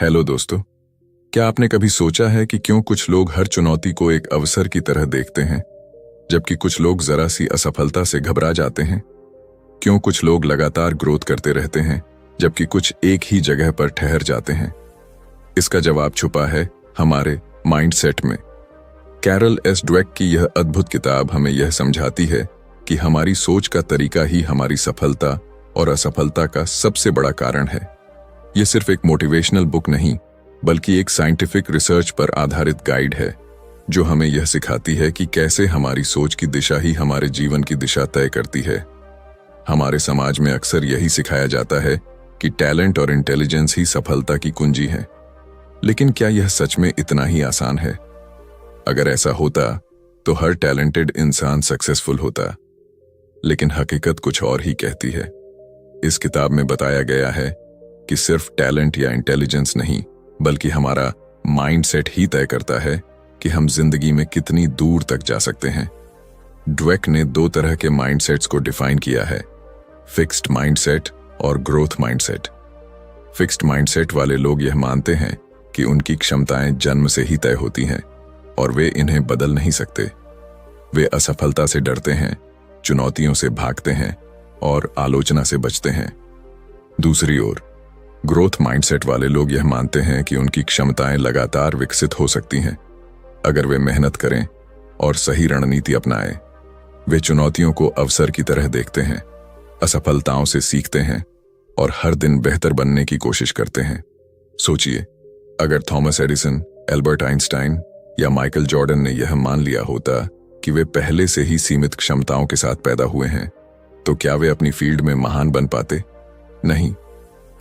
Hello दोस्तों। क्या आपने कभी सोचा है कि क्यों कुछ लोग हर चुनौती को एक अवसर की तरह देखते हैं, जबकि कुछ लोग जरा सी असफलता से घबरा जाते हैं? क्यों कुछ लोग लगातार ग्रोथ करते रहते हैं, जबकि कुछ एक ही जगह पर ठहर जाते हैं? इसका जवाब छुपा है हमारे माइंडसेट में। कैरल एस ड्वेक की यह अद्भुत किताब हमें यह समझाती है कि हमारी सोच का तरीका ही हमारी सफलता और असफलता का सबसे बड़ा कारण है। यह सिर्फ एक मोटिवेशनल बुक नहीं, बल्कि एक साइंटिफिक रिसर्च पर आधारित गाइड है, जो हमें यह सिखाती है कि कैसे हमारी सोच की दिशा ही हमारे जीवन की दिशा तय करती है। हमारे समाज में अक्सर यही सिखाया जाता है कि टैलेंट और इंटेलिजेंस ही सफलता की कुंजी है। लेकिन क्या यह सच में इतना ही आसान है? अगर ऐसा होता तो हर टैलेंटेड इंसान सक्सेसफुल होता। लेकिन हकीकत कुछ और ही कहती है। इस किताब में बताया गया है कि सिर्फ टैलेंट या इंटेलिजेंस नहीं, बल्कि हमारा माइंडसेट ही तय करता है कि हम जिंदगी में कितनी दूर तक जा सकते हैं। ड्वेक ने दो तरह के माइंडसेट्स को डिफाइन किया है, फिक्स्ड माइंडसेट और ग्रोथ माइंडसेट। फिक्स्ड माइंडसेट वाले लोग यह मानते हैं कि उनकी क्षमताएं जन्म से ही तय होती हैं और वे इन्हें बदल नहीं सकते। वे असफलता से डरते हैं, चुनौतियों से भागते हैं और आलोचना से बचते हैं। दूसरी ओर ग्रोथ माइंडसेट वाले लोग यह मानते हैं कि उनकी क्षमताएं लगातार विकसित हो सकती हैं, अगर वे मेहनत करें और सही रणनीति अपनाएं। वे चुनौतियों को अवसर की तरह देखते हैं, असफलताओं से सीखते हैं और हर दिन बेहतर बनने की कोशिश करते हैं। सोचिए, अगर थॉमस एडिसन, एल्बर्ट आइंस्टाइन या माइकल जॉर्डन ने यह मान लिया होता कि वे पहले से ही सीमित क्षमताओं के साथ पैदा हुए हैं, तो क्या वे अपनी फील्ड में महान बन पाते? नहीं।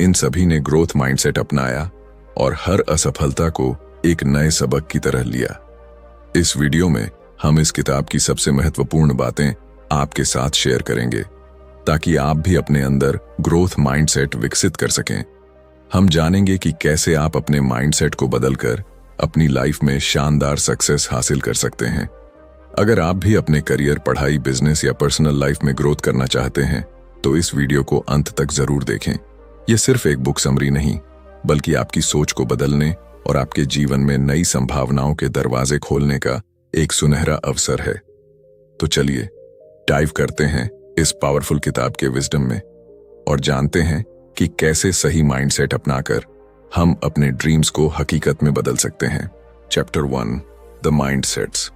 इन सभी ने ग्रोथ माइंडसेट अपनाया और हर असफलता को एक नए सबक की तरह लिया। इस वीडियो में हम इस किताब की सबसे महत्वपूर्ण बातें आपके साथ शेयर करेंगे, ताकि आप भी अपने अंदर ग्रोथ माइंडसेट विकसित कर सकें। हम जानेंगे कि कैसे आप अपने माइंडसेट को बदलकर अपनी लाइफ में शानदार सक्सेस हासिल कर सकते हैं। अगर आप भी अपने करियर, पढ़ाई, बिजनेस या पर्सनल लाइफ में ग्रोथ करना चाहते हैं, तो इस वीडियो को अंत तक जरूर देखें। यह सिर्फ एक बुक समरी नहीं, बल्कि आपकी सोच को बदलने और आपके जीवन में नई संभावनाओं के दरवाजे खोलने का एक सुनहरा अवसर है। तो चलिए डाइव करते हैं इस पावरफुल किताब के विजडम में और जानते हैं कि कैसे सही माइंडसेट अपनाकर हम अपने ड्रीम्स को हकीकत में बदल सकते हैं। Chapter 1, the mindsets.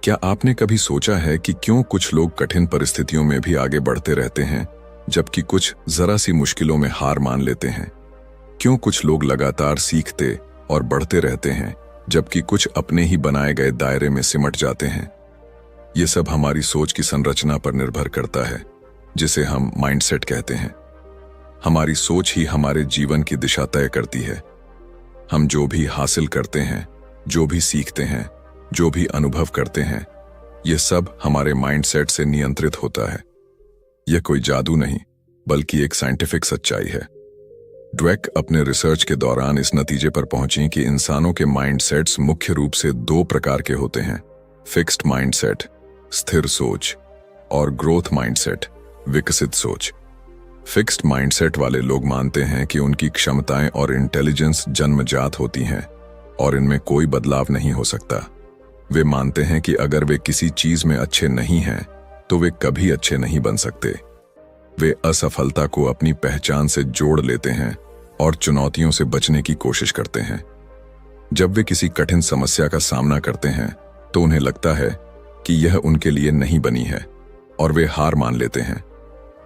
क्या आपने कभी सोचा है कि क्यों कुछ लोग कठिन परिस्थितियों में भी आगे बढ़ते रहते हैं, जबकि कुछ जरा सी मुश्किलों में हार मान लेते हैं? क्यों कुछ लोग लगातार सीखते और बढ़ते रहते हैं, जबकि कुछ अपने ही बनाए गए दायरे में सिमट जाते हैं? ये सब हमारी सोच की संरचना पर निर्भर करता है, जिसे हम माइंडसेट कहते हैं। हमारी सोच ही हमारे जीवन की दिशा तय करती है। हम जो भी हासिल करते हैं, जो भी सीखते हैं, जो भी अनुभव करते हैं, ये सब हमारे माइंडसेट से नियंत्रित होता है। यह कोई जादू नहीं, बल्कि एक साइंटिफिक सच्चाई है। ड्वेक अपने रिसर्च के दौरान इस नतीजे पर पहुंची कि इंसानों के माइंडसेट्स मुख्य रूप से दो प्रकार के होते हैं, फिक्स्ड माइंडसेट, स्थिर सोच, और ग्रोथ माइंडसेट, विकसित सोच। फिक्स्ड माइंडसेट वाले लोग मानते हैं कि उनकी क्षमताएं और इंटेलिजेंस जन्मजात होती हैं और इनमें कोई बदलाव नहीं हो सकता। वे मानते हैं कि अगर वे किसी चीज में अच्छे नहीं हैं, तो वे कभी अच्छे नहीं बन सकते। वे असफलता को अपनी पहचान से जोड़ लेते हैं और चुनौतियों से बचने की कोशिश करते हैं। जब वे किसी कठिन समस्या का सामना करते हैं, तो उन्हें लगता है कि यह उनके लिए नहीं बनी है और वे हार मान लेते हैं।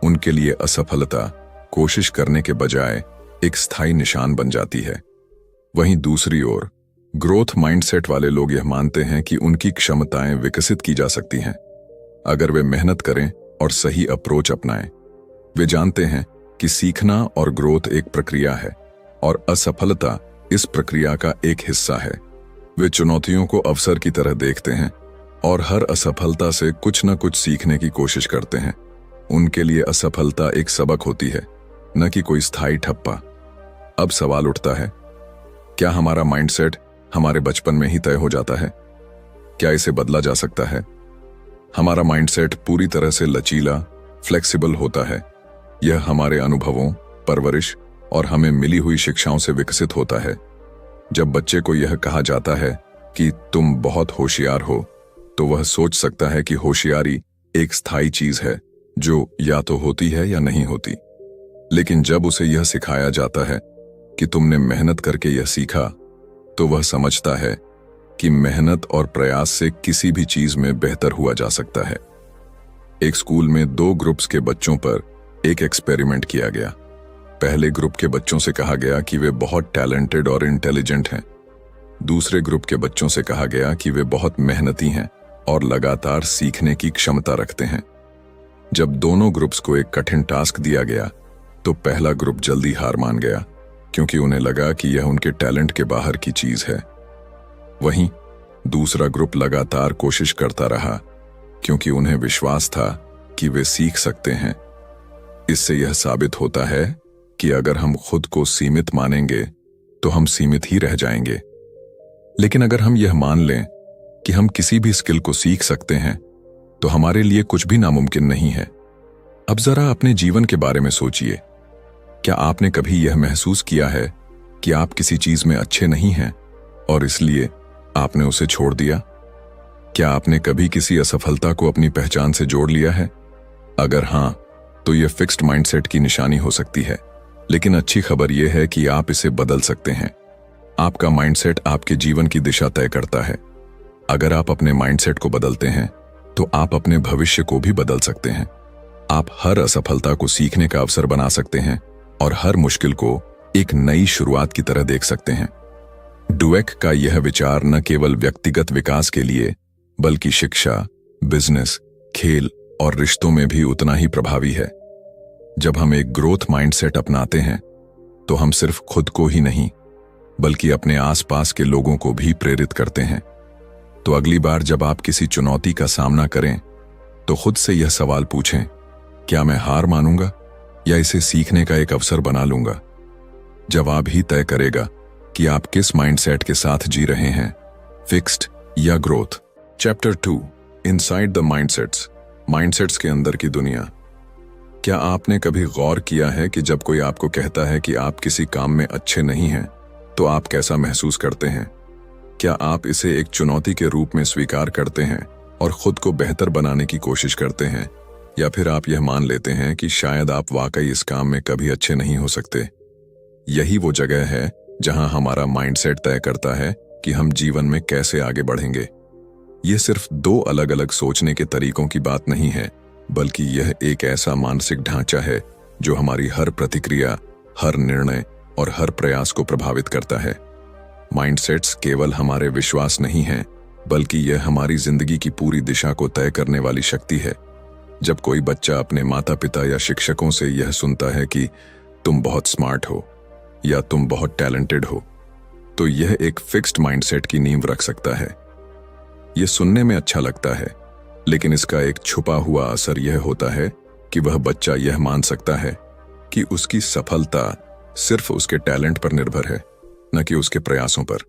उनके लिए असफलता कोशिश करने के बजाय एक स्थायी निशान बन जाती है। वहीं दूसरी ओर ग्रोथ माइंडसेट वाले लोग यह मानते हैं कि उनकी क्षमताएं विकसित की जा सकती हैं, अगर वे मेहनत करें और सही अप्रोच अपनाएं। वे जानते हैं कि सीखना और ग्रोथ एक प्रक्रिया है और असफलता इस प्रक्रिया का एक हिस्सा है। वे चुनौतियों को अवसर की तरह देखते हैं और हर असफलता से कुछ न कुछ सीखने की कोशिश करते हैं। उनके लिए असफलता एक सबक होती है, न कि कोई स्थायी ठप्पा। अब सवाल उठता है, क्या हमारा माइंडसेट हमारे बचपन में ही तय हो जाता है? क्या इसे बदला जा सकता है? हमारा माइंडसेट पूरी तरह से लचीला, फ्लेक्सिबल होता है। यह हमारे अनुभवों, परवरिश और हमें मिली हुई शिक्षाओं से विकसित होता है। जब बच्चे को यह कहा जाता है कि तुम बहुत होशियार हो, तो वह सोच सकता है कि होशियारी एक स्थायी चीज है जो या तो होती है या नहीं होती। लेकिन जब उसे यह सिखाया जाता है कि तुमने मेहनत करके यह सीखा, तो वह समझता है कि मेहनत और प्रयास से किसी भी चीज में बेहतर हुआ जा सकता है। एक स्कूल में 2 ग्रुप्स के बच्चों पर एक एक्सपेरिमेंट किया गया। पहले ग्रुप के बच्चों से कहा गया कि वे बहुत टैलेंटेड और इंटेलिजेंट हैं। दूसरे ग्रुप के बच्चों से कहा गया कि वे बहुत मेहनती हैं और लगातार सीखने की क्षमता रखते हैं। जब दोनों ग्रुप्स को एक कठिन टास्क दिया गया, तो पहला ग्रुप जल्दी हार मान गया, क्योंकि उन्हें लगा कि यह उनके टैलेंट के बाहर की चीज है। वहीं दूसरा ग्रुप लगातार कोशिश करता रहा, क्योंकि उन्हें विश्वास था कि वे सीख सकते हैं। इससे यह साबित होता है कि अगर हम खुद को सीमित मानेंगे तो हम सीमित ही रह जाएंगे। लेकिन अगर हम यह मान लें कि हम किसी भी स्किल को सीख सकते हैं, तो हमारे लिए कुछ भी नामुमकिन नहीं है। अब जरा अपने जीवन के बारे में सोचिए। क्या आपने कभी यह महसूस किया है कि आप किसी चीज में अच्छे नहीं हैं और इसलिए आपने उसे छोड़ दिया? क्या आपने कभी किसी असफलता को अपनी पहचान से जोड़ लिया है? अगर हां, तो यह फिक्स्ड माइंडसेट की निशानी हो सकती है। लेकिन अच्छी खबर यह है कि आप इसे बदल सकते हैं। आपका माइंडसेट आपके जीवन की दिशा तय करता है। अगर आप अपने माइंडसेट को बदलते हैं, तो आप अपने भविष्य को भी बदल सकते हैं। आप हर असफलता को सीखने का अवसर बना सकते हैं और हर मुश्किल को एक नई शुरुआत की तरह देख सकते हैं। डुवेक का यह विचार न केवल व्यक्तिगत विकास के लिए, बल्कि शिक्षा, बिजनेस, खेल और रिश्तों में भी उतना ही प्रभावी है। जब हम एक ग्रोथ माइंडसेट अपनाते हैं, तो हम सिर्फ खुद को ही नहीं, बल्कि अपने आसपास के लोगों को भी प्रेरित करते हैं। तो अगली बार जब आप किसी चुनौती का सामना करें, तो खुद से यह सवाल पूछें, क्या मैं हार मानूंगा या इसे सीखने का एक अवसर बना लूंगा? जवाब ही तय करेगा कि आप किस माइंडसेट के साथ जी रहे हैं, फिक्स्ड या growth. Chapter 2, inside the mindsets, mindsets के अंदर की दुनिया। क्या आपने कभी गौर किया है कि जब कोई आपको कहता है कि आप किसी काम में अच्छे नहीं हैं, तो आप कैसा महसूस करते हैं? क्या आप इसे एक चुनौती के रूप में स्वीकार करते हैं और खुद को बेहतर बनाने की कोशिश करते हैं, या फिर आप यह मान लेते हैं कि शायद आप वाकई इस काम में कभी अच्छे नहीं हो सकते? यही वो जगह है जहां हमारा माइंडसेट तय करता है कि हम जीवन में कैसे आगे बढ़ेंगे। यह सिर्फ 2 अलग अलग सोचने के तरीकों की बात नहीं है, बल्कि यह एक ऐसा मानसिक ढांचा है जो हमारी हर प्रतिक्रिया, हर निर्णय और हर प्रयास को प्रभावित करता है। माइंडसेट्स केवल हमारे विश्वास नहीं हैं, बल्कि यह हमारी जिंदगी की पूरी दिशा को तय करने वाली शक्ति है। जब कोई बच्चा अपने माता पिता या शिक्षकों से यह सुनता है कि तुम बहुत स्मार्ट हो या तुम बहुत टैलेंटेड हो, तो यह एक फिक्स्ड माइंडसेट की नींव रख सकता है। यह सुनने में अच्छा लगता है, लेकिन इसका एक छुपा हुआ असर यह होता है कि वह बच्चा यह मान सकता है कि उसकी सफलता सिर्फ उसके टैलेंट पर निर्भर है, न कि उसके प्रयासों पर।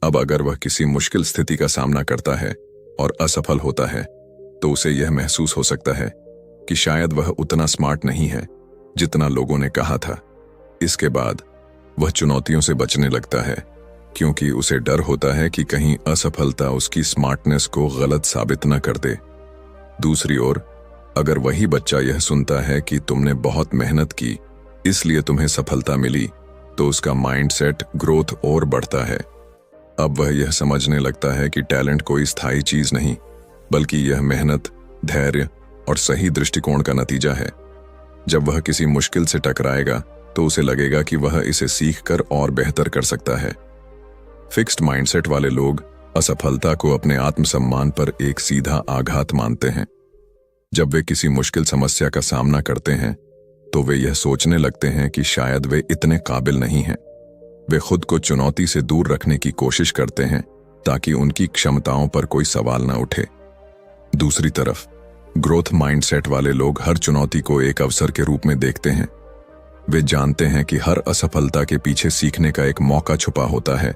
अब अगर वह किसी मुश्किल स्थिति का सामना करता है और असफल होता है, तो उसे यह महसूस हो सकता है कि शायद वह उतना स्मार्ट नहीं है जितना लोगों ने कहा था। इसके बाद वह चुनौतियों से बचने लगता है, क्योंकि उसे डर होता है कि कहीं असफलता उसकी स्मार्टनेस को गलत साबित न कर दे। दूसरी ओर, अगर वही बच्चा यह सुनता है कि तुमने बहुत मेहनत की, इसलिए तुम्हें सफलता मिली, तो उसका माइंडसेट ग्रोथ और बढ़ता है। अब वह यह समझने लगता है कि टैलेंट कोई स्थायी चीज नहीं, बल्कि यह मेहनत, धैर्य और सही दृष्टिकोण का नतीजा है। जब वह किसी मुश्किल से टकराएगा, तो उसे लगेगा कि वह इसे सीखकर और बेहतर कर सकता है। फिक्स्ड माइंडसेट वाले लोग असफलता को अपने आत्मसम्मान पर एक सीधा आघात मानते हैं। जब वे किसी मुश्किल समस्या का सामना करते हैं, तो वे यह सोचने लगते हैं कि शायद वे इतने काबिल नहीं हैं। वे खुद को चुनौती से दूर रखने की कोशिश करते हैं ताकि उनकी क्षमताओं पर कोई सवाल न उठे। दूसरी तरफ, ग्रोथ माइंडसेट वाले लोग हर चुनौती को एक अवसर के रूप में देखते हैं। वे जानते हैं कि हर असफलता के पीछे सीखने का एक मौका छुपा होता है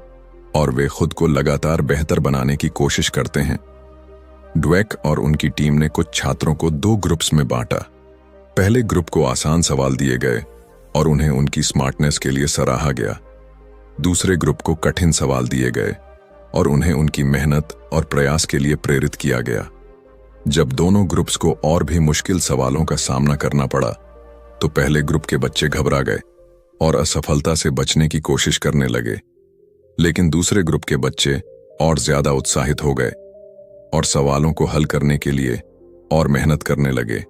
और वे खुद को लगातार बेहतर बनाने की कोशिश करते हैं। ड्वेक और उनकी टीम ने कुछ छात्रों को 2 ग्रुप्स में बांटा। पहले ग्रुप को आसान सवाल दिए गए और उन्हें उनकी स्मार्टनेस के लिए सराहा गया। दूसरे ग्रुप को कठिन सवाल दिए गए और उन्हें उनकी मेहनत और प्रयास के लिए प्रेरित किया गया। जब दोनों ग्रुप्स को और भी मुश्किल सवालों का सामना करना पड़ा तो पहले ग्रुप के बच्चे घबरा गए और असफलता से बचने की कोशिश करने लगे, लेकिन दूसरे ग्रुप के बच्चे और ज्यादा उत्साहित हो गए और सवालों को हल करने के लिए और मेहनत करने लगे।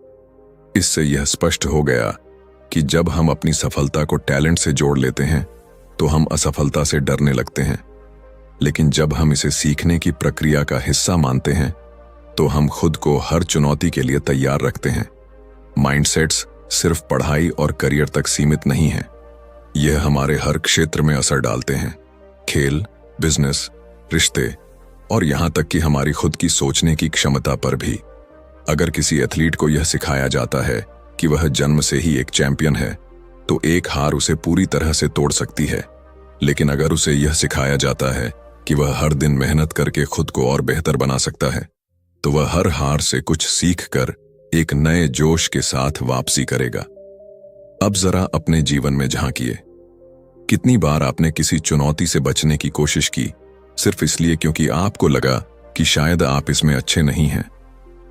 इससे यह स्पष्ट हो गया कि जब हम अपनी सफलता को टैलेंट से जोड़ लेते हैं तो हम असफलता से डरने लगते हैं, लेकिन जब हम इसे सीखने की प्रक्रिया का हिस्सा मानते हैं तो हम खुद को हर चुनौती के लिए तैयार रखते हैं। माइंडसेट्स सिर्फ पढ़ाई और करियर तक सीमित नहीं हैं, यह हमारे हर क्षेत्र में असर डालते हैं। खेल, बिजनेस, रिश्ते और यहां तक कि हमारी खुद की सोचने की क्षमता पर भी। अगर किसी एथलीट को यह सिखाया जाता है कि वह जन्म से ही एक चैंपियन है तो एक हार उसे पूरी तरह से तोड़ सकती है, लेकिन अगर उसे यह सिखाया जाता है कि वह हर दिन मेहनत करके खुद को और बेहतर बना सकता है तो वह हर हार से कुछ सीखकर एक नए जोश के साथ वापसी करेगा। अब जरा अपने जीवन में झांकिए। कितनी बार आपने किसी चुनौती से बचने की कोशिश की सिर्फ इसलिए क्योंकि आपको लगा कि शायद आप इसमें अच्छे नहीं हैं?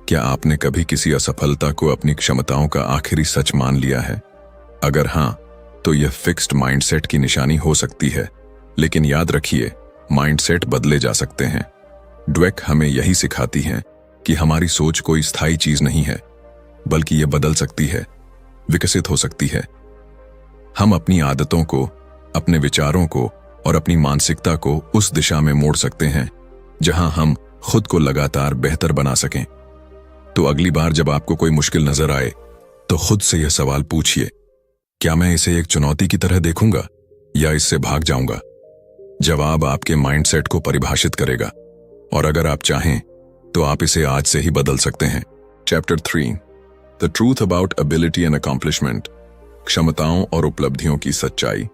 क्या आपने कभी किसी असफलता को अपनी क्षमताओं का आखिरी सच मान लिया है? अगर हां, तो यह फिक्स्ड माइंडसेट की निशानी हो सकती है, लेकिन याद रखिए, माइंडसेट बदले जा सकते हैं। ड्वेक हमें यही सिखाती हैं कि हमारी सोच कोई स्थायी चीज नहीं है, बल्कि यह बदल सकती है, विकसित हो सकती है। हम अपनी आदतों को, अपने विचारों को और अपनी मानसिकता को उस दिशा में मोड़ सकते हैं जहां हम खुद को लगातार बेहतर बना सकें। तो अगली बार जब आपको कोई मुश्किल नजर आए तो खुद से यह सवाल पूछिए, क्या मैं इसे एक चुनौती की तरह देखूंगा या इससे भाग जाऊंगा? जवाब आपके माइंडसेट को परिभाषित करेगा, और अगर आप चाहें तो आप इसे आज से ही बदल सकते हैं। Chapter 3, the truth about ability and accomplishment, क्षमताओं और उपलब्धियों की सच्चाई।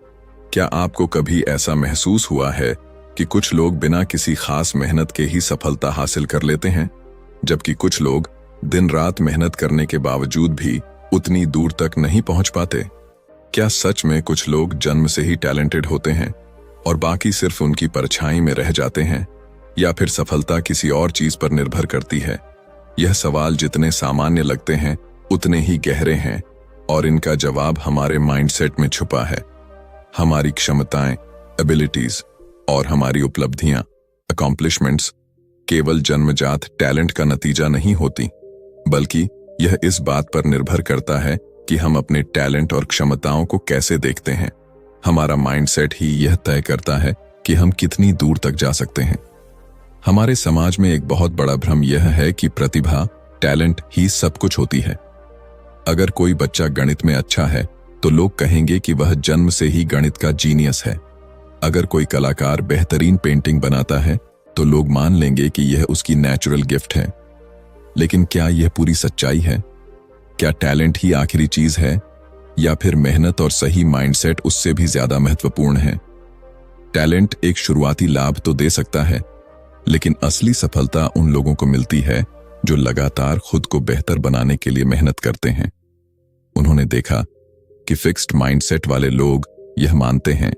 क्या आपको कभी ऐसा महसूस हुआ है कि कुछ लोग बिना किसी खास मेहनत के ही सफलता हासिल कर लेते हैं, जबकि कुछ लोग दिन रात मेहनत करने के बावजूद भी उतनी दूर तक नहीं पहुंच पाते? क्या सच में कुछ लोग जन्म से ही टैलेंटेड होते हैं और बाकी सिर्फ उनकी परछाई में रह जाते हैं, या फिर सफलता किसी और चीज पर निर्भर करती है? यह सवाल जितने सामान्य लगते हैं उतने ही गहरे हैं, और इनका जवाब हमारे माइंडसेट में छुपा है। हमारी क्षमताएं, एबिलिटीज और हमारी उपलब्धियां, अकॉम्प्लिशमेंट्स, केवल जन्मजात टैलेंट का नतीजा नहीं होती, बल्कि यह इस बात पर निर्भर करता है कि हम अपने टैलेंट और क्षमताओं को कैसे देखते हैं। हमारा माइंडसेट ही यह तय करता है कि हम कितनी दूर तक जा सकते हैं। हमारे समाज में एक बहुत बड़ा भ्रम यह है कि प्रतिभा, टैलेंट ही सब कुछ होती है। अगर कोई बच्चा गणित में अच्छा है तो लोग कहेंगे कि वह जन्म से ही गणित का जीनियस है। अगर कोई कलाकार बेहतरीन पेंटिंग बनाता है तो लोग मान लेंगे कि यह उसकी नेचुरल गिफ्ट है। लेकिन क्या यह पूरी सच्चाई है? क्या टैलेंट ही आखिरी चीज है, या फिर मेहनत और सही माइंडसेट उससे भी ज्यादा महत्वपूर्ण है? टैलेंट एक शुरुआती लाभ तो दे सकता है, लेकिन असली सफलता उन लोगों को मिलती है जो लगातार खुद को बेहतर बनाने के लिए मेहनत करते हैं। उन्होंने देखा कि फिक्स्ड माइंडसेट वाले लोग यह मानते हैं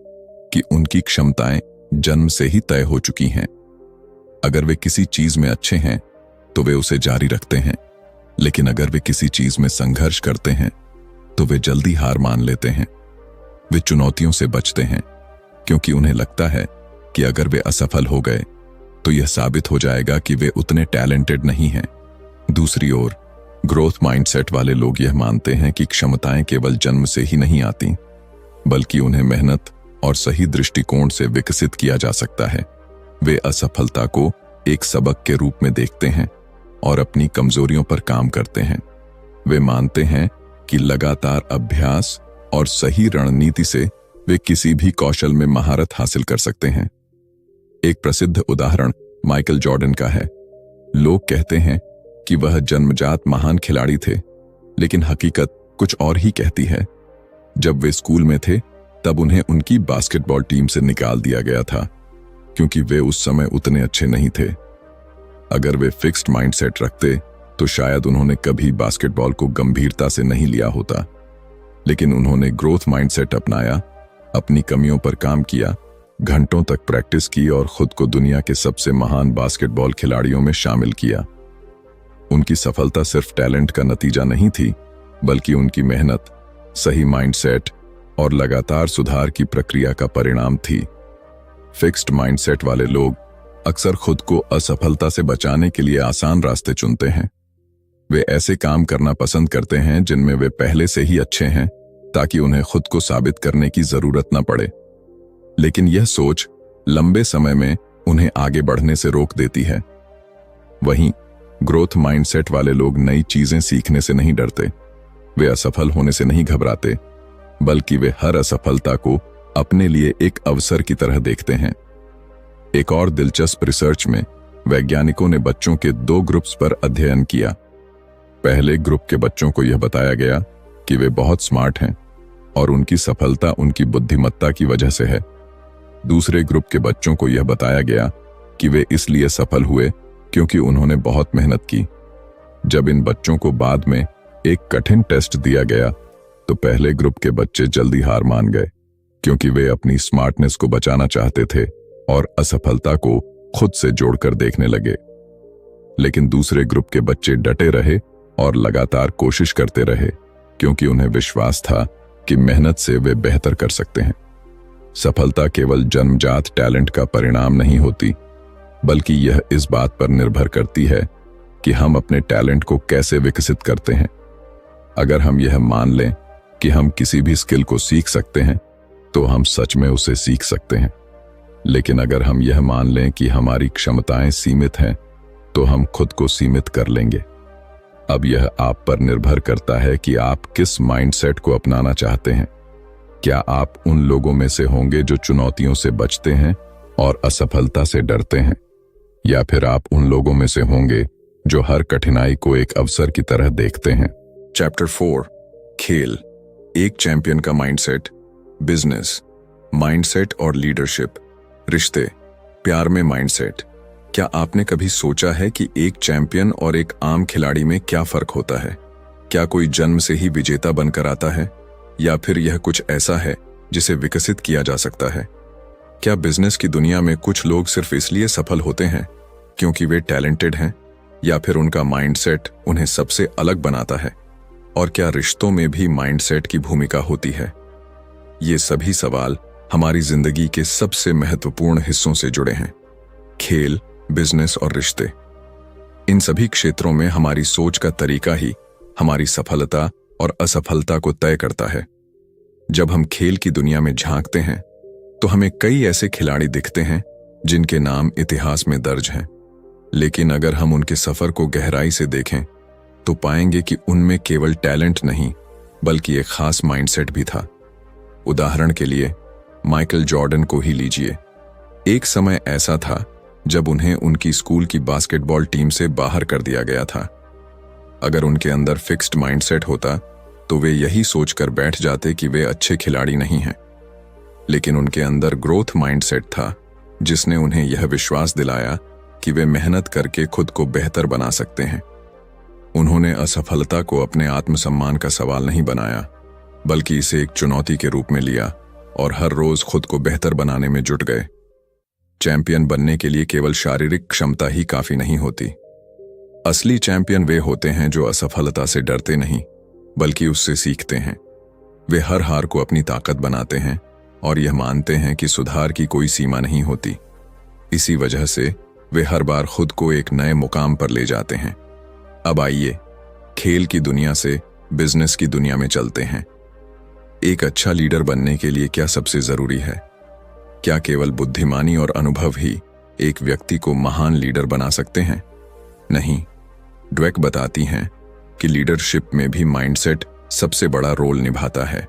कि उनकी क्षमताएं जन्म से ही तय हो चुकी हैं। अगर वे किसी चीज में अच्छे हैं तो वे उसे जारी रखते हैं, लेकिन अगर वे किसी चीज में संघर्ष करते हैं तो वे जल्दी हार मान लेते हैं। वे चुनौतियों से बचते हैं क्योंकि उन्हें लगता है कि अगर वे असफल हो गए तो यह साबित हो जाएगा कि वे उतने टैलेंटेड नहीं हैं। दूसरी ओर, ग्रोथ माइंडसेट वाले लोग यह मानते हैं कि क्षमताएं केवल जन्म से ही नहीं आती, बल्कि उन्हें मेहनत और सही दृष्टिकोण से विकसित किया जा सकता है। वे असफलता को एक सबक के रूप में देखते हैं और अपनी कमजोरियों पर काम करते हैं। वे मानते हैं कि लगातार अभ्यास और सही रणनीति से वे किसी भी कौशल में महारत हासिल कर सकते हैं। एक प्रसिद्ध उदाहरण माइकल जॉर्डन का है। लोग कहते हैं कि वह जन्मजात महान खिलाड़ी थे, लेकिन हकीकत कुछ और ही कहती है। जब वे स्कूल में थे तब उन्हें उनकी बास्केटबॉल टीम से निकाल दिया गया था क्योंकि वे उस समय उतने अच्छे नहीं थे। अगर वे फिक्स्ड माइंडसेट रखते तो शायद उन्होंने कभी बास्केटबॉल को गंभीरता से नहीं लिया होता। लेकिन उन्होंने ग्रोथ माइंडसेट अपनाया, अपनी कमियों पर काम किया, घंटों तक प्रैक्टिस की और खुद को दुनिया के सबसे महान बास्केटबॉल खिलाड़ियों में शामिल किया। उनकी सफलता सिर्फ टैलेंट का नतीजा नहीं थी, बल्कि उनकी मेहनत, सही माइंडसेट और लगातार सुधार की प्रक्रिया का परिणाम थी। फिक्स्ड माइंडसेट वाले लोग अक्सर खुद को असफलता से बचाने के लिए आसान रास्ते चुनते हैं। वे ऐसे काम करना पसंद करते हैं जिनमें वे पहले से ही अच्छे हैं, ताकि उन्हें खुद को साबित करने की जरूरत न पड़े। लेकिन यह सोच लंबे समय में उन्हें आगे बढ़ने से रोक देती है। वहीं ग्रोथ माइंडसेट वाले लोग नई चीजें सीखने से नहीं डरते, वे असफल होने से नहीं घबराते, बल्कि वे हर असफलता को अपने लिए एक अवसर की तरह देखते हैं। एक और दिलचस्प रिसर्च में वैज्ञानिकों ने बच्चों के 2 ग्रुप्स पर अध्ययन किया। पहले ग्रुप के बच्चों को यह बताया गया कि वे बहुत स्मार्ट हैं और उनकी सफलता उनकी बुद्धिमत्ता की वजह से है। दूसरे ग्रुप के बच्चों को यह बताया गया कि वे इसलिए सफल हुए क्योंकि उन्होंने बहुत मेहनत की। जब इन बच्चों को बाद में एक कठिन टेस्ट दिया गया, तो पहले ग्रुप के बच्चे जल्दी हार मान गए, क्योंकि वे अपनी स्मार्टनेस को बचाना चाहते थे और असफलता को खुद से जोड़कर देखने लगे। लेकिन दूसरे ग्रुप के बच्चे डटे रहे और लगातार कोशिश करते रहे, क्योंकि उन्हें विश्वास था कि मेहनत से वे बेहतर कर सकते हैं। सफलता केवल जन्मजात टैलेंट का परिणाम नहीं होती, बल्कि यह इस बात पर निर्भर करती है कि हम अपने टैलेंट को कैसे विकसित करते हैं। अगर हम यह मान लें कि हम किसी भी स्किल को सीख सकते हैं, तो हम सच में उसे सीख सकते हैं। लेकिन अगर हम यह मान लें कि हमारी क्षमताएं सीमित हैं, तो हम खुद को सीमित कर लेंगे। अब यह आप पर निर्भर करता है कि आप किस माइंडसेट को अपनाना चाहते हैं। क्या आप उन लोगों में से होंगे जो चुनौतियों से बचते हैं और असफलता से डरते हैं, या फिर आप उन लोगों में से होंगे जो हर कठिनाई को एक अवसर की तरह देखते हैं। चैप्टर 4, खेल, एक चैंपियन का माइंडसेट, बिजनेस, माइंडसेट और लीडरशिप, रिश्ते, प्यार में माइंडसेट। क्या आपने कभी सोचा है कि एक चैंपियन और एक आम खिलाड़ी में क्या फर्क होता है? क्या कोई जन्म से ही विजेता बनकर आता है, या फिर यह कुछ ऐसा है जिसे विकसित किया जा सकता है? क्या बिजनेस की दुनिया में कुछ लोग सिर्फ इसलिए सफल होते हैं क्योंकि वे टैलेंटेड हैं, या फिर उनका माइंडसेट उन्हें सबसे अलग बनाता है? और क्या रिश्तों में भी माइंडसेट की भूमिका होती है? ये सभी सवाल हमारी जिंदगी के सबसे महत्वपूर्ण हिस्सों से जुड़े हैं। खेल, बिजनेस और रिश्ते, इन सभी क्षेत्रों में हमारी सोच का तरीका ही हमारी सफलता और असफलता को तय करता है। जब हम खेल की दुनिया में झांकते हैं, तो हमें कई ऐसे खिलाड़ी दिखते हैं जिनके नाम इतिहास में दर्ज हैं। लेकिन अगर हम उनके सफर को गहराई से देखें, तो पाएंगे कि उनमें केवल टैलेंट नहीं, बल्कि एक खास माइंडसेट भी था। उदाहरण के लिए माइकल जॉर्डन को ही लीजिए। एक समय ऐसा था जब उन्हें उनकी स्कूल की बास्केटबॉल टीम से बाहर कर दिया गया था। अगर उनके अंदर फिक्स्ड माइंडसेट होता, तो वे यही सोचकर बैठ जाते कि वे अच्छे खिलाड़ी नहीं हैं। लेकिन उनके अंदर ग्रोथ माइंडसेट था, जिसने उन्हें यह विश्वास दिलाया कि वे मेहनत करके खुद को बेहतर बना सकते हैं। उन्होंने असफलता को अपने आत्मसम्मान का सवाल नहीं बनाया, बल्कि इसे एक चुनौती के रूप में लिया और हर रोज खुद को बेहतर बनाने में जुट गए। चैंपियन बनने के लिए केवल शारीरिक क्षमता ही काफी नहीं होती। असली चैंपियन वे होते हैं जो असफलता से डरते नहीं, बल्कि उससे सीखते हैं। वे हर हार को अपनी ताकत बनाते हैं और यह मानते हैं कि सुधार की कोई सीमा नहीं होती। इसी वजह से वे हर बार खुद को एक नए मुकाम पर ले जाते हैं। अब आइए खेल की दुनिया से बिजनेस की दुनिया में चलते हैं। एक अच्छा लीडर बनने के लिए क्या सबसे जरूरी है? क्या केवल बुद्धिमानी और अनुभव ही एक व्यक्ति को महान लीडर बना सकते हैं? नहीं। ड्वेक बताती हैं कि लीडरशिप में भी माइंडसेट सबसे बड़ा रोल निभाता है।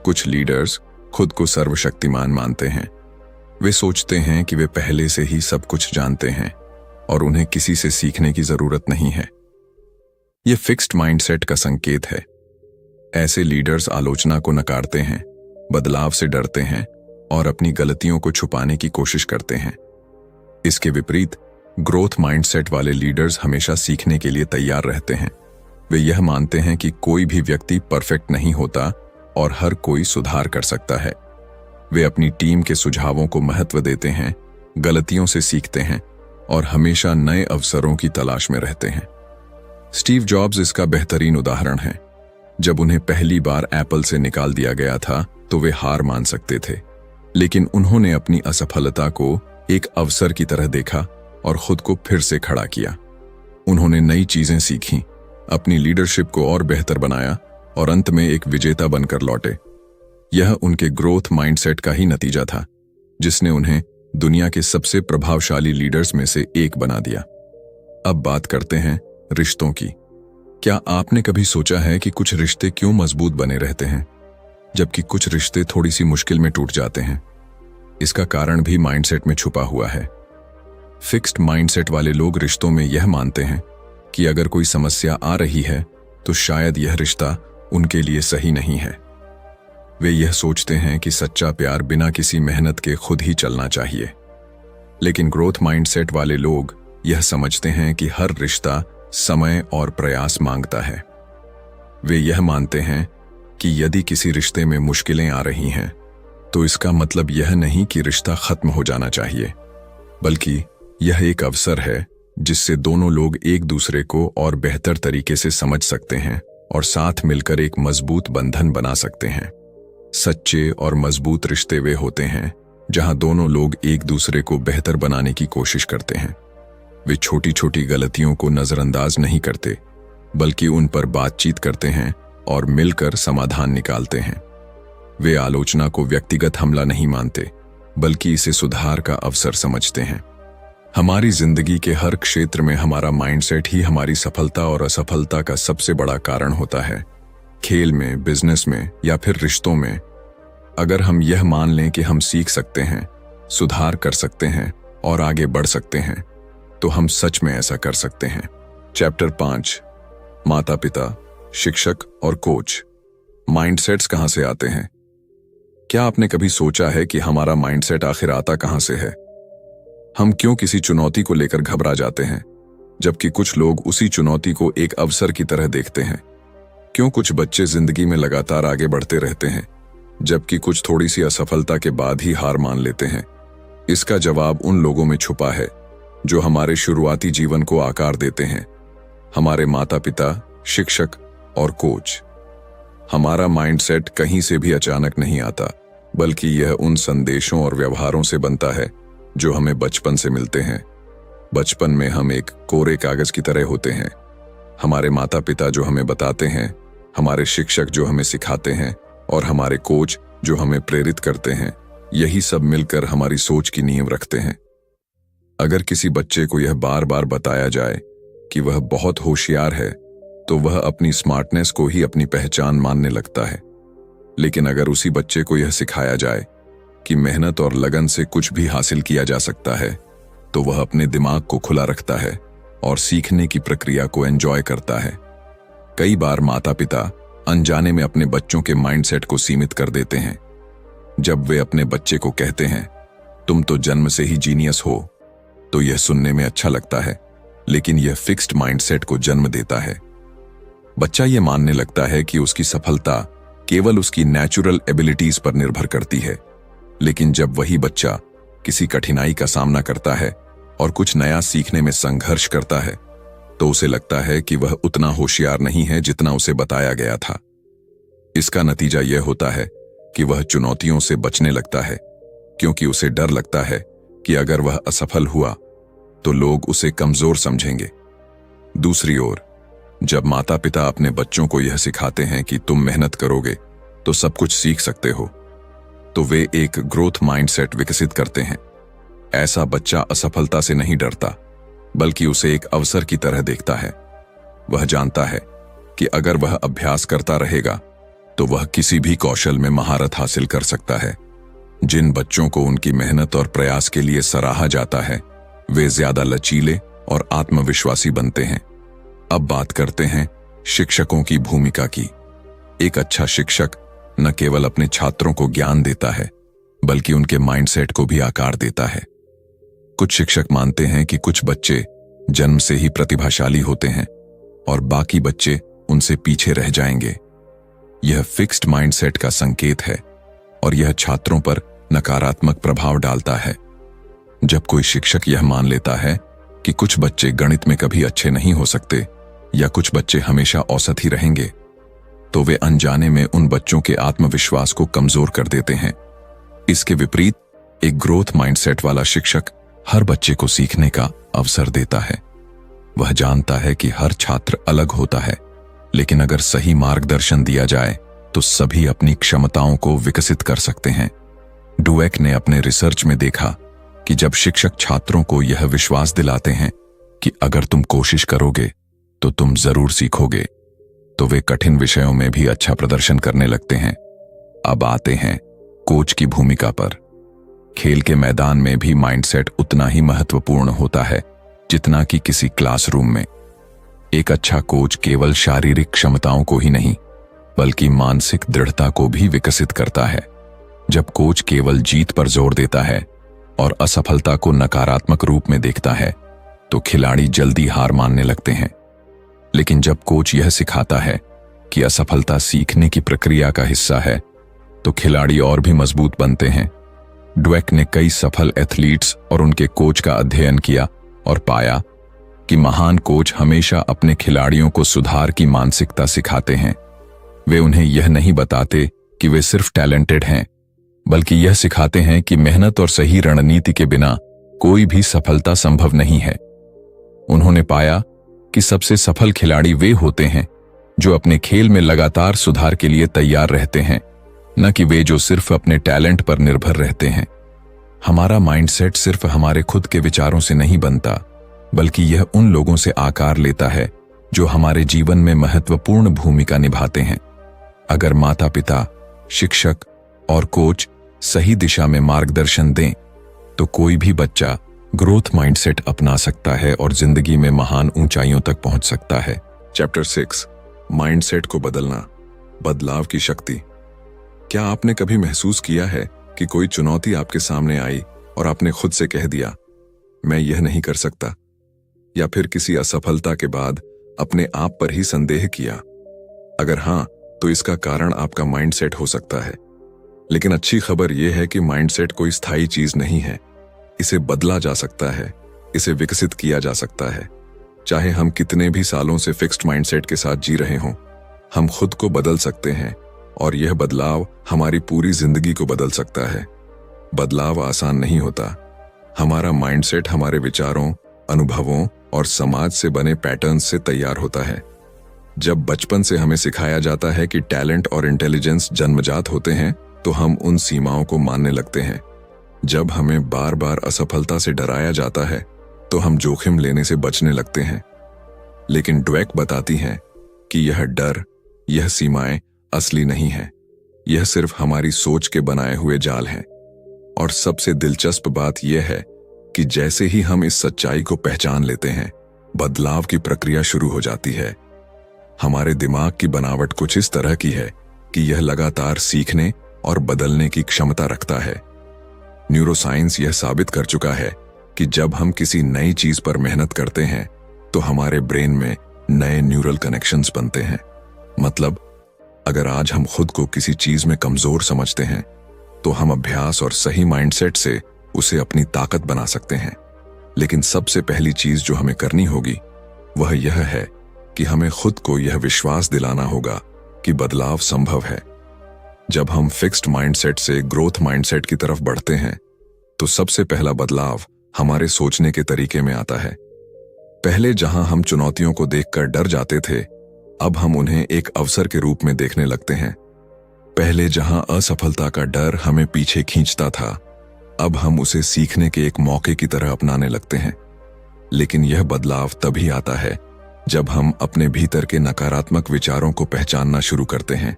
कुछ लीडर्स खुद को सर्वशक्तिमान मानते हैं। वे सोचते हैं कि वे पहले से ही सब कुछ जानते हैं और उन्हें किसी से सीखने की जरूरत नहीं है। यह फिक्स्ड माइंडसेट का संकेत है। ऐसे लीडर्स आलोचना को नकारते हैं, बदलाव से डरते हैं और अपनी गलतियों को छुपाने की कोशिश करते हैं। इसके विपरीत ग्रोथ माइंडसेट वाले लीडर्स हमेशा सीखने के लिए तैयार रहते हैं। वे यह मानते हैं कि कोई भी व्यक्ति परफेक्ट नहीं होता और हर कोई सुधार कर सकता है। वे अपनी टीम के सुझावों को महत्व देते हैं, गलतियों से सीखते हैं और हमेशा नए अवसरों की तलाश में रहते हैं। स्टीव जॉब्स इसका बेहतरीन उदाहरण है। जब उन्हें पहली बार एप्पल से निकाल दिया गया था तो वे हार मान सकते थे, लेकिन उन्होंने अपनी असफलता को एक अवसर की तरह देखा और खुद को फिर से खड़ा किया। उन्होंने नई चीजें सीखीं, अपनी लीडरशिप को और बेहतर बनाया और अंत में एक विजेता बनकर लौटे। यह उनके ग्रोथ माइंडसेट का ही नतीजा था, जिसने उन्हें दुनिया के सबसे प्रभावशाली लीडर्स में से एक बना दिया। अब बात करते हैं रिश्तों की। क्या आपने कभी सोचा है कि कुछ रिश्ते क्यों मजबूत बने रहते हैं, जबकि कुछ रिश्ते थोड़ी सी मुश्किल में टूट जाते हैं? इसका कारण भी माइंडसेट में छुपा हुआ है। फिक्स्ड माइंडसेट वाले लोग रिश्तों में यह मानते हैं कि अगर कोई समस्या आ रही है तो शायद यह रिश्ता उनके लिए सही नहीं है। वे यह सोचते हैं कि सच्चा प्यार बिना किसी मेहनत के खुद ही चलना चाहिए। लेकिन ग्रोथ माइंडसेट वाले लोग यह समझते हैं कि हर रिश्ता समय और प्रयास मांगता है। वे यह मानते हैं कि यदि किसी रिश्ते में मुश्किलें आ रही हैं तो इसका मतलब यह नहीं कि रिश्ता खत्म हो जाना चाहिए, बल्कि यह एक अवसर है जिससे दोनों लोग एक दूसरे को और बेहतर तरीके से समझ सकते हैं और साथ मिलकर एक मजबूत बंधन बना सकते हैं। सच्चे और मजबूत रिश्ते वे होते हैं जहां दोनों लोग एक दूसरे को बेहतर बनाने की कोशिश करते हैं। वे छोटी छोटी गलतियों को नजरअंदाज नहीं करते, बल्कि उन पर बातचीत करते हैं और मिलकर समाधान निकालते हैं। वे आलोचना को व्यक्तिगत हमला नहीं मानते, बल्कि इसे सुधार का अवसर समझते हैं। हमारी जिंदगी के हर क्षेत्र में हमारा माइंडसेट ही हमारी सफलता और असफलता का सबसे बड़ा कारण होता है। खेल में, बिजनेस में या फिर रिश्तों में। अगर हम यह मान लें कि हम सीख सकते हैं, सुधार कर सकते हैं और आगे बढ़ सकते हैं, तो हम सच में ऐसा कर सकते हैं। चैप्टर 5, माता पिता, शिक्षक और कोच। माइंडसेट्स कहां से आते हैं? क्या आपने कभी सोचा है कि हमारा माइंडसेट आखिर आता कहां से है? हम क्यों किसी चुनौती को लेकर घबरा जाते हैं, जबकि कुछ लोग उसी चुनौती को एक अवसर की तरह देखते हैं? क्यों कुछ बच्चे जिंदगी में लगातार आगे बढ़ते रहते हैं, जबकि कुछ थोड़ी सी असफलता के बाद ही हार मान लेते हैं? इसका जवाब उन लोगों में छुपा है जो हमारे शुरुआती जीवन को आकार देते हैं, हमारे माता पिता, शिक्षक और कोच। हमारा माइंडसेट कहीं से भी अचानक नहीं आता, बल्कि यह उन संदेशों और व्यवहारों से बनता है जो हमें बचपन से मिलते हैं। बचपन में हम एक कोरे कागज की तरह होते हैं। हमारे माता पिता जो हमें बताते हैं, हमारे शिक्षक जो हमें सिखाते हैं और हमारे कोच जो हमें प्रेरित करते हैं, यही सब मिलकर हमारी सोच की नींव रखते हैं। अगर किसी बच्चे को यह बार बार बताया जाए कि वह बहुत होशियार है, तो वह अपनी स्मार्टनेस को ही अपनी पहचान मानने लगता है। लेकिन अगर उसी बच्चे को यह सिखाया जाए कि मेहनत और लगन से कुछ भी हासिल किया जा सकता है, तो वह अपने दिमाग को खुला रखता है और सीखने की प्रक्रिया को एंजॉय करता है। कई बार माता पिता अनजाने में अपने बच्चों के माइंडसेट को सीमित कर देते हैं। जब वे अपने बच्चे को कहते हैं, तुम तो जन्म से ही जीनियस हो, तो यह सुनने में अच्छा लगता है, लेकिन यह फिक्स्ड माइंडसेट को जन्म देता है। बच्चा यह मानने लगता है कि उसकी सफलता केवल उसकी नेचुरल एबिलिटीज पर निर्भर करती है। लेकिन जब वही बच्चा किसी कठिनाई का सामना करता है और कुछ नया सीखने में संघर्ष करता है, तो उसे लगता है कि वह उतना होशियार नहीं है जितना उसे बताया गया था। इसका नतीजा यह होता है कि वह चुनौतियों से बचने लगता है, क्योंकि उसे डर लगता है कि अगर वह असफल हुआ तो लोग उसे कमजोर समझेंगे। दूसरी ओर, जब माता पिता अपने बच्चों को यह सिखाते हैं कि तुम मेहनत करोगे तो सब कुछ सीख सकते हो, तो वे एक ग्रोथ माइंडसेट विकसित करते हैं। ऐसा बच्चा असफलता से नहीं डरता, बल्कि उसे एक अवसर की तरह देखता है। वह जानता है कि अगर वह अभ्यास करता रहेगा तो वह किसी भी कौशल में महारत हासिल कर सकता है। जिन बच्चों को उनकी मेहनत और प्रयास के लिए सराहा जाता है, वे ज्यादा लचीले और आत्मविश्वासी बनते हैं। अब बात करते हैं शिक्षकों की भूमिका की। एक अच्छा शिक्षक न केवल अपने छात्रों को ज्ञान देता है, बल्कि उनके माइंडसेट को भी आकार देता है। कुछ शिक्षक मानते हैं कि कुछ बच्चे जन्म से ही प्रतिभाशाली होते हैं और बाकी बच्चे उनसे पीछे रह जाएंगे। यह फिक्स्ड माइंडसेट का संकेत है और यह छात्रों पर नकारात्मक प्रभाव डालता है। जब कोई शिक्षक यह मान लेता है कि कुछ बच्चे गणित में कभी अच्छे नहीं हो सकते या कुछ बच्चे हमेशा औसत ही रहेंगे, तो वे अनजाने में उन बच्चों के आत्मविश्वास को कमजोर कर देते हैं। इसके विपरीत एक ग्रोथ माइंडसेट वाला शिक्षक हर बच्चे को सीखने का अवसर देता है। वह जानता है कि हर छात्र अलग होता है, लेकिन अगर सही मार्गदर्शन दिया जाए तो सभी अपनी क्षमताओं को विकसित कर सकते हैं। डुवेक ने अपने रिसर्च में देखा कि जब शिक्षक छात्रों को यह विश्वास दिलाते हैं कि अगर तुम कोशिश करोगे तो तुम जरूर सीखोगे, तो वे कठिन विषयों में भी अच्छा प्रदर्शन करने लगते हैं। अब आते हैं कोच की भूमिका पर। खेल के मैदान में भी माइंडसेट उतना ही महत्वपूर्ण होता है जितना कि किसी क्लासरूम में। एक अच्छा कोच केवल शारीरिक क्षमताओं को ही नहीं बल्कि मानसिक दृढ़ता को भी विकसित करता है। जब कोच केवल जीत पर जोर देता है और असफलता को नकारात्मक रूप में देखता है तो खिलाड़ी जल्दी हार मानने लगते हैं। लेकिन जब कोच यह सिखाता है कि असफलता सीखने की प्रक्रिया का हिस्सा है तो खिलाड़ी और भी मजबूत बनते हैं। ड्वेक ने कई सफल एथलीट्स और उनके कोच का अध्ययन किया और पाया कि महान कोच हमेशा अपने खिलाड़ियों को सुधार की मानसिकता सिखाते हैं। वे उन्हें यह नहीं बताते कि वे सिर्फ टैलेंटेड हैं, बल्कि यह सिखाते हैं कि मेहनत और सही रणनीति के बिना कोई भी सफलता संभव नहीं है। उन्होंने पाया कि सबसे सफल खिलाड़ी वे होते हैं जो अपने खेल में लगातार सुधार के लिए तैयार रहते हैं, न कि वे जो सिर्फ अपने टैलेंट पर निर्भर रहते हैं। हमारा माइंडसेट सिर्फ हमारे खुद के विचारों से नहीं बनता, बल्कि यह उन लोगों से आकार लेता है जो हमारे जीवन में महत्वपूर्ण भूमिका निभाते हैं। अगर माता पिता, शिक्षक और कोच सही दिशा में मार्गदर्शन दें तो कोई भी बच्चा ग्रोथ माइंडसेट अपना सकता है और जिंदगी में महान ऊंचाइयों तक पहुंच सकता है। चैप्टर 6, माइंडसेट को बदलना, बदलाव की शक्ति। क्या आपने कभी महसूस किया है कि कोई चुनौती आपके सामने आई और आपने खुद से कह दिया, मैं यह नहीं कर सकता, या फिर किसी असफलता के बाद अपने आप पर ही संदेह किया? अगर हां, तो इसका कारण आपका माइंडसेट हो सकता है। लेकिन अच्छी खबर यह है कि माइंडसेट कोई स्थायी चीज नहीं है। इसे बदला जा सकता है, इसे विकसित किया जा सकता है। चाहे हम कितने भी सालों से फिक्स्ड माइंडसेट के साथ जी रहे हों, हम खुद को बदल सकते हैं और यह बदलाव हमारी पूरी जिंदगी को बदल सकता है। बदलाव आसान नहीं होता। हमारा माइंडसेट हमारे विचारों, अनुभवों और समाज से बने पैटर्न्स से तैयार होता है। जब बचपन से हमें सिखाया जाता है कि टैलेंट और इंटेलिजेंस जन्मजात होते हैं, तो हम उन सीमाओं को मानने लगते हैं। जब हमें बार बार असफलता से डराया जाता है, तो हम जोखिम लेने से बचने लगते हैं। लेकिन ड्वेक बताती हैं कि यह डर, यह सीमाएं असली नहीं है। यह सिर्फ हमारी सोच के बनाए हुए जाल हैं। और सबसे दिलचस्प बात यह है कि जैसे ही हम इस सच्चाई को पहचान लेते हैं, बदलाव की प्रक्रिया शुरू हो जाती है। हमारे दिमाग की बनावट कुछ इस तरह की है कि यह लगातार सीखने और बदलने की क्षमता रखता है। न्यूरोसाइंस यह साबित कर चुका है कि जब हम किसी नई चीज पर मेहनत करते हैं तो हमारे ब्रेन में नए न्यूरल कनेक्शंस बनते हैं। मतलब, अगर आज हम खुद को किसी चीज में कमजोर समझते हैं तो हम अभ्यास और सही माइंडसेट से उसे अपनी ताकत बना सकते हैं। लेकिन सबसे पहली चीज जो हमें करनी होगी वह यह है कि हमें खुद को यह विश्वास दिलाना होगा कि बदलाव संभव है। जब हम फिक्स्ड माइंडसेट से ग्रोथ माइंडसेट की तरफ बढ़ते हैं तो सबसे पहला बदलाव हमारे सोचने के तरीके में आता है। पहले जहां हम चुनौतियों को देखकर डर जाते थे, अब हम उन्हें एक अवसर के रूप में देखने लगते हैं। पहले जहां असफलता का डर हमें पीछे खींचता था, अब हम उसे सीखने के एक मौके की तरह अपनाने लगते हैं। लेकिन यह बदलाव तभी आता है जब हम अपने भीतर के नकारात्मक विचारों को पहचानना शुरू करते हैं।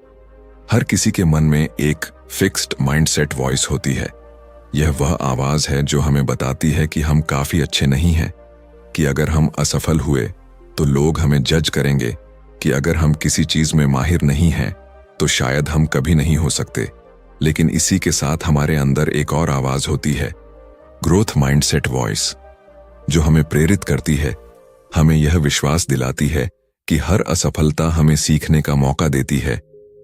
हर किसी के मन में एक फिक्स्ड माइंडसेट वॉइस होती है। यह वह आवाज है जो हमें बताती है कि हम काफी अच्छे नहीं हैं, कि अगर हम असफल हुए तो लोग हमें जज करेंगे, कि अगर हम किसी चीज में माहिर नहीं हैं तो शायद हम कभी नहीं हो सकते। लेकिन इसी के साथ हमारे अंदर एक और आवाज होती है, ग्रोथ माइंडसेट वॉइस, जो हमें प्रेरित करती है, हमें यह विश्वास दिलाती है कि हर असफलता हमें सीखने का मौका देती है,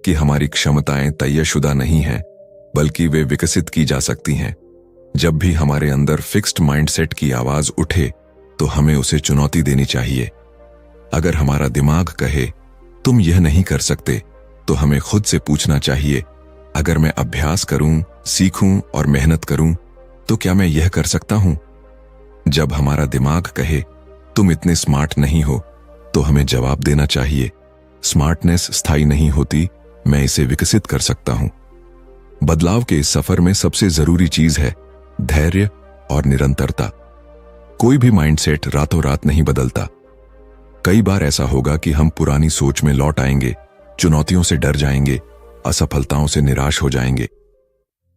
कि हमारी क्षमताएं तयशुदा नहीं हैं, बल्कि वे विकसित की जा सकती हैं। जब भी हमारे अंदर फिक्स्ड माइंडसेट की आवाज उठे तो हमें उसे चुनौती देनी चाहिए। अगर हमारा दिमाग कहे तुम यह नहीं कर सकते, तो हमें खुद से पूछना चाहिए, अगर मैं अभ्यास करूं, सीखूं और मेहनत करूं, तो क्या मैं यह कर सकता हूं? जब हमारा दिमाग कहे तुम इतने स्मार्ट नहीं हो, तो हमें जवाब देना चाहिए, स्मार्टनेस स्थायी नहीं होती, मैं इसे विकसित कर सकता हूं। बदलाव के इस सफर में सबसे जरूरी चीज है धैर्य और निरंतरता। कोई भी माइंडसेट रातों रात नहीं बदलता। कई बार ऐसा होगा कि हम पुरानी सोच में लौट आएंगे, चुनौतियों से डर जाएंगे, असफलताओं से निराश हो जाएंगे।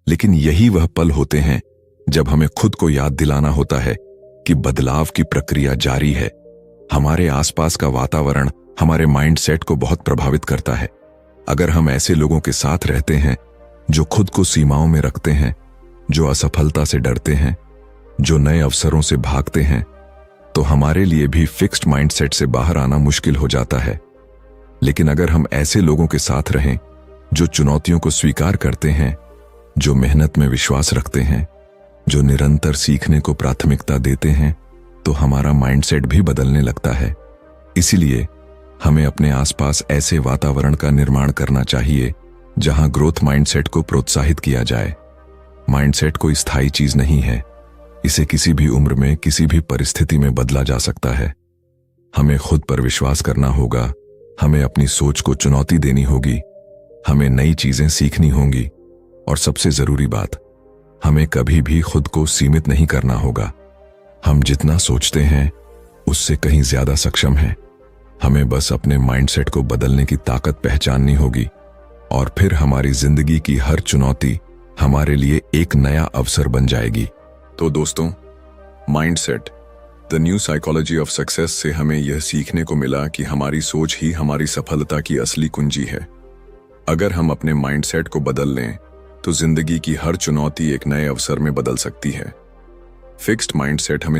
लेकिन यही वह पल होते हैं जब हमें खुद को याद दिलाना होता है कि बदलाव की प्रक्रिया जारी है। हमारे आसपास का वातावरण हमारे माइंडसेट को बहुत प्रभावित करता है। अगर हम ऐसे लोगों के साथ रहते हैं जो खुद को सीमाओं में रखते हैं, जो असफलता से डरते हैं, जो नए अवसरों से भागते हैं, तो हमारे लिए भी फिक्स्ड माइंडसेट से बाहर आना मुश्किल हो जाता है। लेकिन अगर हम ऐसे लोगों के साथ रहें जो चुनौतियों को स्वीकार करते हैं, जो मेहनत में विश्वास रखते हैं, जो निरंतर सीखने को प्राथमिकता देते हैं, तो हमारा माइंडसेट भी बदलने लगता है। इसीलिए हमें अपने आसपास ऐसे वातावरण का निर्माण करना चाहिए जहां ग्रोथ माइंडसेट को प्रोत्साहित किया जाए। माइंडसेट कोई स्थायी चीज नहीं है, इसे किसी भी उम्र में किसी भी परिस्थिति में बदला जा सकता है। हमें खुद पर विश्वास करना होगा, हमें अपनी सोच को चुनौती देनी होगी, हमें नई चीजें सीखनी होंगी, और सबसे जरूरी बात, हमें कभी भी खुद को सीमित नहीं करना होगा। हम जितना सोचते हैं उससे कहीं ज्यादा सक्षम हैं। हमें बस अपने माइंडसेट को बदलने की ताकत पहचाननी होगी, और फिर हमारी जिंदगी की हर चुनौती हमारे लिए एक नया अवसर बन जाएगी। तो दोस्तों, mindset the new psychology of success से हमें यह सीखने को मिला कि हमारी सोच ही हमारी सफलता की असली कुंजी है। अगर हम अपने माइंडसेट को बदल लें तो जिंदगी की हर चुनौती एक नए अवसर में बदल सकती है। फिक्स्ड माइंडसेट हमें